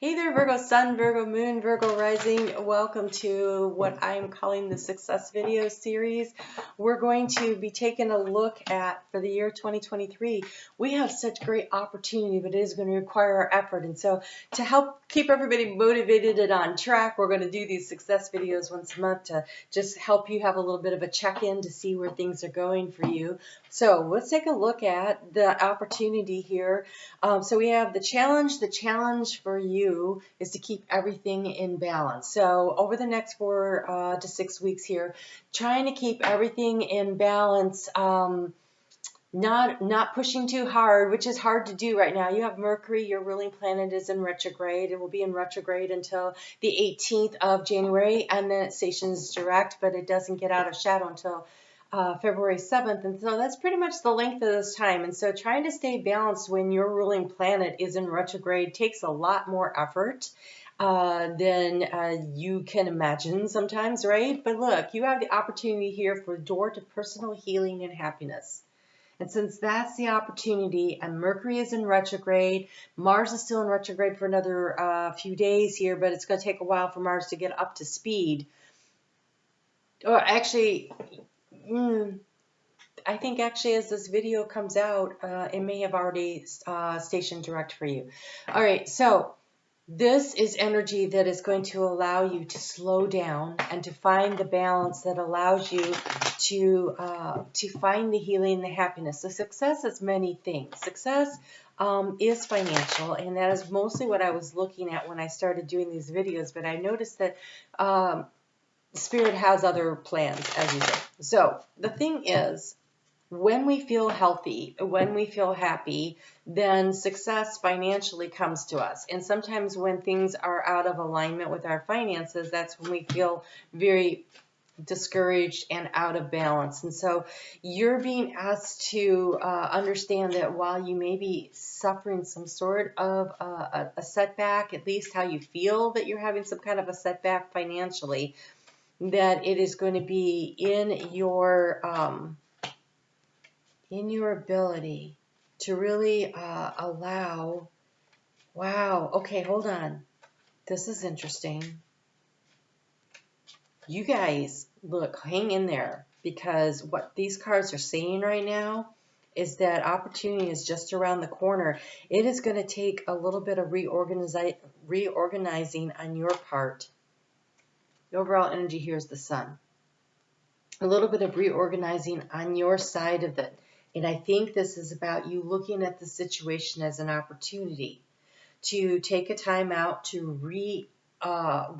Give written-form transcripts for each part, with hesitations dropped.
Hey there, Virgo Sun, Virgo Moon, Virgo Rising. Welcome to what I'm calling the Success Video Series. We're going to be taking a look at, for the year 2023, we have such great opportunity, but it is going to require our effort. And so to help keep everybody motivated and on track, we're going to do these success videos once a month to just help you have a little bit of a check-in to see where things are going for you. So let's take a look at the opportunity here. So we have the challenge. The challenge for you is to keep everything in balance. So over the next 4 to 6 weeks here, trying to keep everything in balance, not pushing too hard, which is hard to do right now. You have Mercury, your ruling planet, is in retrograde. It will be in retrograde until the 18th of January, and then it stations direct, but it doesn't get out of shadow until February 7th, and so that's pretty much the length of this time. And so trying to stay balanced when your ruling planet is in retrograde takes a lot more effort than you can imagine sometimes, right? But look, you have the opportunity here for a door to personal healing and happiness. And since that's the opportunity, and Mercury is in retrograde, Mars is still in retrograde for another few days here, but it's going to take a while for Mars to get up to speed. Or actually, I think actually as this video comes out, it may have already stationed direct for you. All right, so this is energy that is going to allow you to slow down and to find the balance that allows you to find the healing and the happiness. So success is many things. Success is financial, and that is mostly what I was looking at when I started doing these videos, but I noticed that Spirit has other plans, as you say. So the thing is, when we feel healthy, when we feel happy, then success financially comes to us. And sometimes when things are out of alignment with our finances, that's when we feel very discouraged and out of balance. And so you're being asked to understand that while you may be suffering some sort of a setback, at least how you feel that you're having some kind of a setback financially, that it is going to be in your ability to really allow. Wow, okay, hold on. This is interesting. You guys, look, hang in there, because what these cards are saying right now is that opportunity is just around the corner. It is going to take a little bit of reorganizing on your part. The overall energy here is the Sun. A little bit of reorganizing on your side of it. And I think this is about you looking at the situation as an opportunity to take a time out to relook, all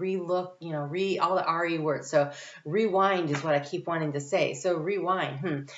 the RE words. So rewind is what I keep wanting to say. So rewind,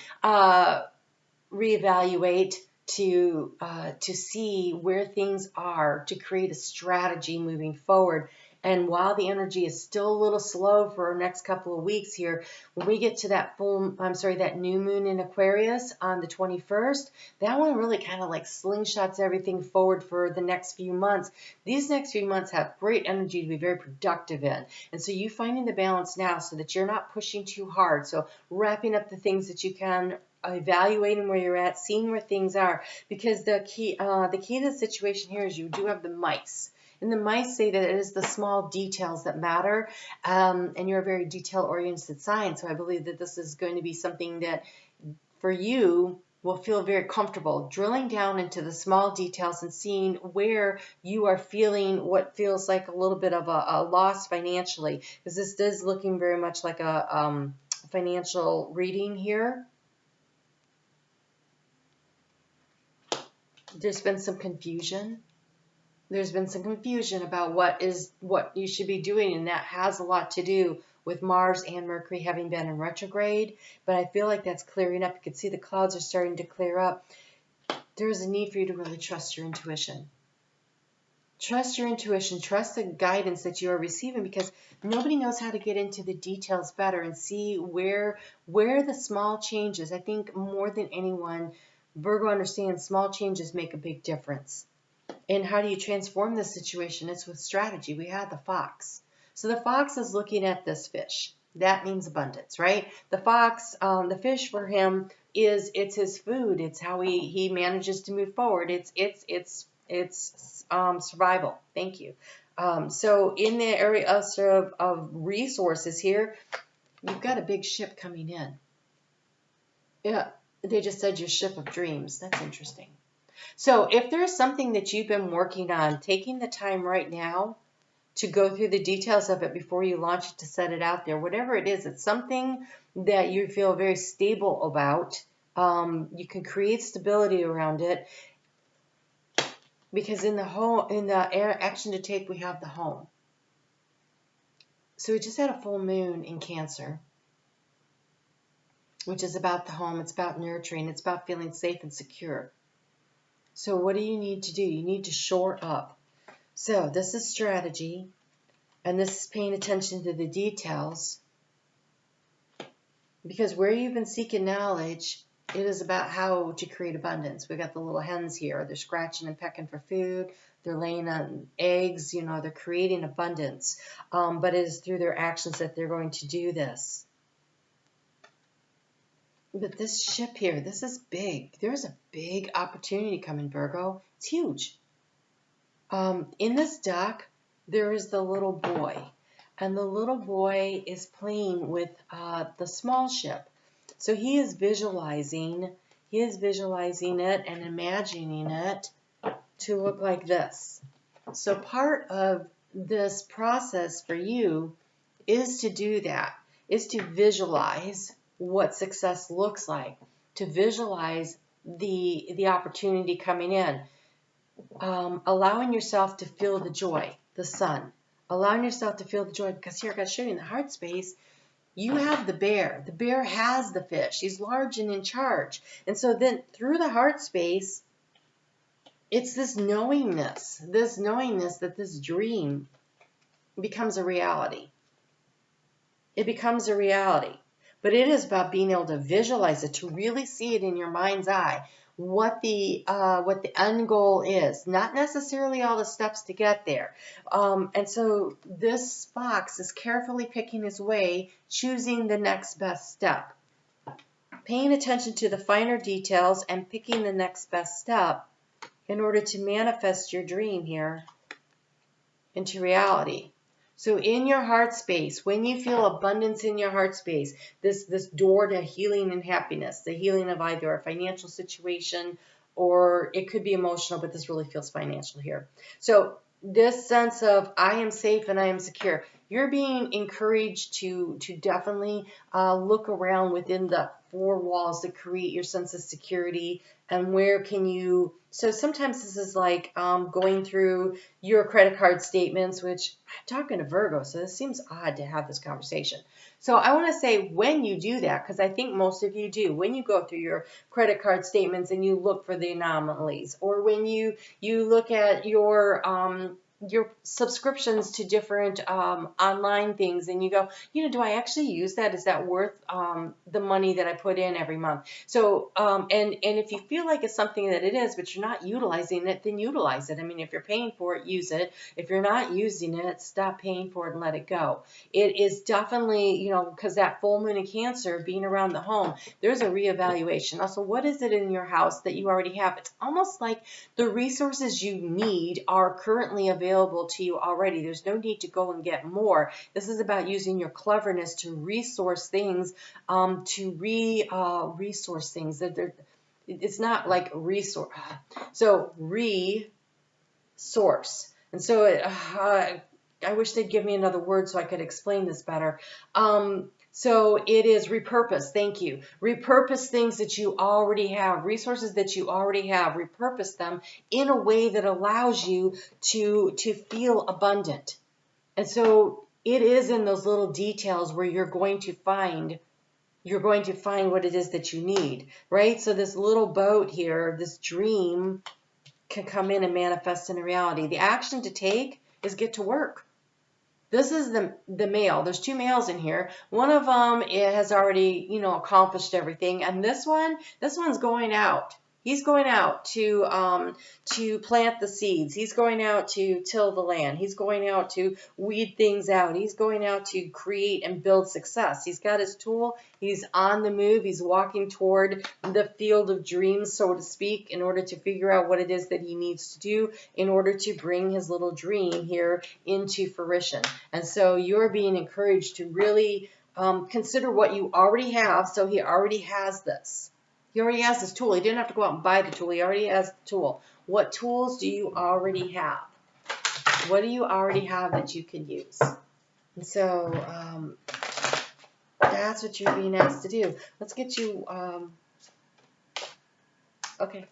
reevaluate, to see where things are, to create a strategy moving forward. And while the energy is still a little slow for our next couple of weeks here, when we get to that that new moon in Aquarius on the 21st, that one really kind of like slingshots everything forward for the next few months. These next few months have great energy to be very productive in. And so you finding the balance now so that you're not pushing too hard. So wrapping up the things that you can, evaluating where you're at, seeing where things are, because the key to the situation here is you do have the mice. And the mice say that it is the small details that matter, and you're a very detail-oriented sign, so I believe that this is going to be something that, for you, will feel very comfortable, drilling down into the small details and seeing where you are feeling what feels like a little bit of a loss financially, because this is looking very much like a financial reading here. There's been some confusion. There's been some confusion about what you should be doing, and that has a lot to do with Mars and Mercury having been in retrograde. But I feel like that's clearing up. You can see the clouds are starting to clear up. There's a need for you to really trust your intuition. Trust your intuition. Trust the guidance that you are receiving, because nobody knows how to get into the details better and see where the small changes. I think more than anyone, Virgo understands small changes make a big difference. And how do you transform this situation? It's with strategy. We had the fox. So the fox is looking at this fish. That means abundance, right? The fox, the fish for him it's his food. It's how he manages to move forward. It's It's survival. Thank you. So in the area of sort of resources here, you've got a big ship coming in. Yeah, they just said your ship of dreams. That's interesting. So if there's something that you've been working on, taking the time right now to go through the details of it before you launch it, to set it out there, whatever it is, it's something that you feel very stable about. You can create stability around it, because in the action to take, we have the home. So we just had a full moon in Cancer, which is about the home. It's about nurturing. It's about feeling safe and secure. So what do you need to do? You need to shore up. So this is strategy, and this is paying attention to the details, because where you've been seeking knowledge, it is about how to create abundance. We got the little hens here. They're scratching and pecking for food. They're laying on eggs. You know, they're creating abundance. But it is through their actions that they're going to do this. But this ship here, this is big. There's a big opportunity coming, Virgo. It's huge. In this deck, there is the little boy. And the little boy is playing with the small ship. So he is visualizing it and imagining it to look like this. So part of this process for you is to do that, is to visualize what success looks like, to visualize the opportunity coming in, allowing yourself to feel the joy, the sun, allowing yourself to feel the joy, because here I got to show you in the heart space, you have the bear. The bear has the fish. He's large and in charge. And so then through the heart space, it's this knowingness that this dream becomes a reality. It becomes a reality. But it is about being able to visualize it, to really see it in your mind's eye, what the end goal is, not necessarily all the steps to get there. And so this fox is carefully picking his way, choosing the next best step, paying attention to the finer details and picking the next best step in order to manifest your dream here into reality. So in your heart space, when you feel abundance in your heart space, this door to healing and happiness, the healing of either a financial situation, or it could be emotional, but this really feels financial here. So this sense of I am safe and I am secure, you're being encouraged to definitely look around within the four walls to create your sense of security. And where can you, so sometimes this is like going through your credit card statements, which I'm talking to Virgo, so this seems odd to have this conversation. So I want to say when you do that, because I think most of you do, when you go through your credit card statements and you look for the anomalies, or when you look at your subscriptions to different online things, and you go, do I actually use that? Is that worth the money that I put in every month? So, and if you feel like it's something that it is, but you're not utilizing it, then utilize it. I mean, if you're paying for it, use it. If you're not using it, stop paying for it and let it go. It is definitely, because that full moon in Cancer, being around the home, there's a reevaluation. Also, what is it in your house that you already have? It's almost like the resources you need are currently available to you already. There's no need to go and get more. This is about using your cleverness to resource things, resource things. It's not like resource. So resource. And so I wish they'd give me another word so I could explain this better. So it is repurpose. Thank you. Repurpose things that you already have, resources that you already have. Repurpose them in a way that allows you to feel abundant. And so it is in those little details where you're going to find what it is that you need, right? So this little boat here, this dream can come in and manifest in reality. The action to take is get to work. This is the male. There's two males in here. One of them has already, accomplished everything. And this one's going out. He's going out to plant the seeds. He's going out to till the land. He's going out to weed things out. He's going out to create and build success. He's got his tool. He's on the move. He's walking toward the field of dreams, so to speak, in order to figure out what it is that he needs to do in order to bring his little dream here into fruition. And so you're being encouraged to really consider what you already have. So he already has this. He already has this tool. He didn't have to go out and buy the tool. He already has the tool. What tools do you already have? What do you already have that you can use? And so that's what you're being asked to do. Let's get you, okay.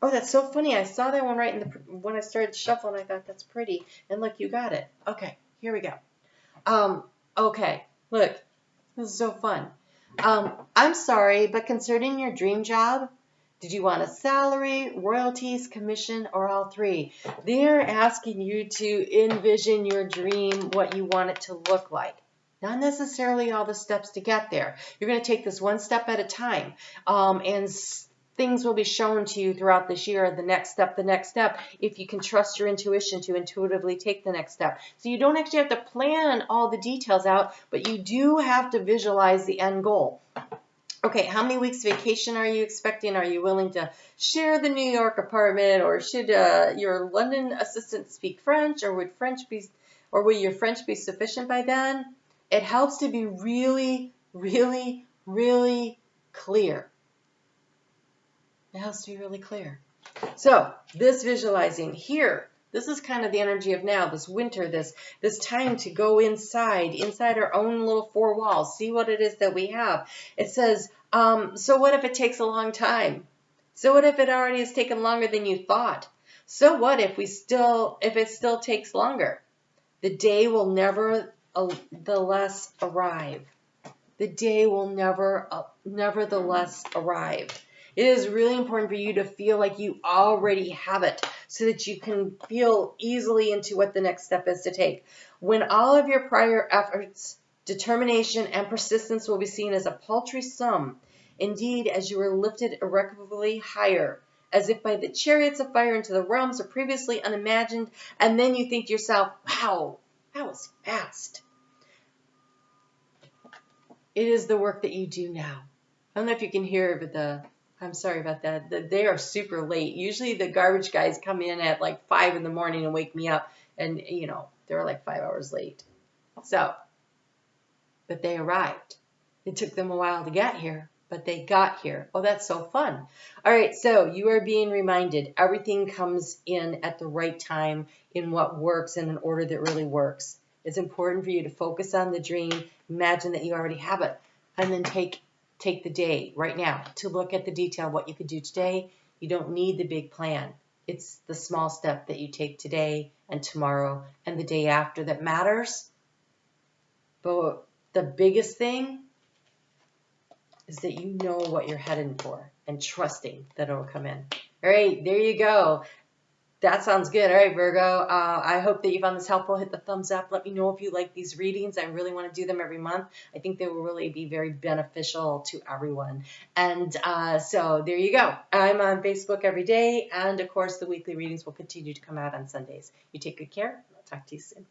Oh, that's so funny. I saw that one right in when I started shuffling. I thought, that's pretty. And look, you got it. Okay, here we go. Okay, look, this is so fun. I'm sorry, but concerning your dream job, did you want a salary, royalties, commission, or all three? They're asking you to envision your dream, what you want it to look like. Not necessarily all the steps to get there. You're going to take this one step at a time, and things will be shown to you throughout this year, the next step, if you can trust your intuition to intuitively take the next step. So you don't actually have to plan all the details out, but you do have to visualize the end goal. Okay, how many weeks vacation are you expecting? Are you willing to share the New York apartment, or should your London assistant speak French, or will your French be sufficient by then? It helps to be really, really, really clear. It has to be really clear. So this visualizing here, this is kind of the energy of now, this winter, this time to go inside our own little four walls, see what it is that we have. It says, so what if it takes a long time? So what if it already has taken longer than you thought? So what if it still takes longer? The day will nevertheless arrive. The day will nevertheless arrive. It is really important for you to feel like you already have it so that you can feel easily into what the next step is to take. When all of your prior efforts, determination, and persistence will be seen as a paltry sum, indeed, as you are lifted irrecoverably higher, as if by the chariots of fire into the realms of previously unimagined, and then you think to yourself, wow, that was fast. It is the work that you do now. I don't know if you can hear it, but I'm sorry about that. They are super late. Usually the garbage guys come in at like 5 in the morning and wake me up, and they're like 5 hours late. So, but they arrived. It took them a while to get here, but they got here. Oh, that's so fun. All right, so you are being reminded everything comes in at the right time in what works in an order that really works. It's important for you to focus on the dream, imagine that you already have it, and then take the day right now to look at the detail, what you could do today. You don't need the big plan. It's the small step that you take today and tomorrow and the day after that matters. But the biggest thing is that you know what you're heading for and trusting that it'll come in. All right, there you go. That sounds good. All right, Virgo. I hope that you found this helpful. Hit the thumbs up. Let me know if you like these readings. I really want to do them every month. I think they will really be very beneficial to everyone. And so there you go. I'm on Facebook every day. And, of course, the weekly readings will continue to come out on Sundays. You take good care. I'll talk to you soon.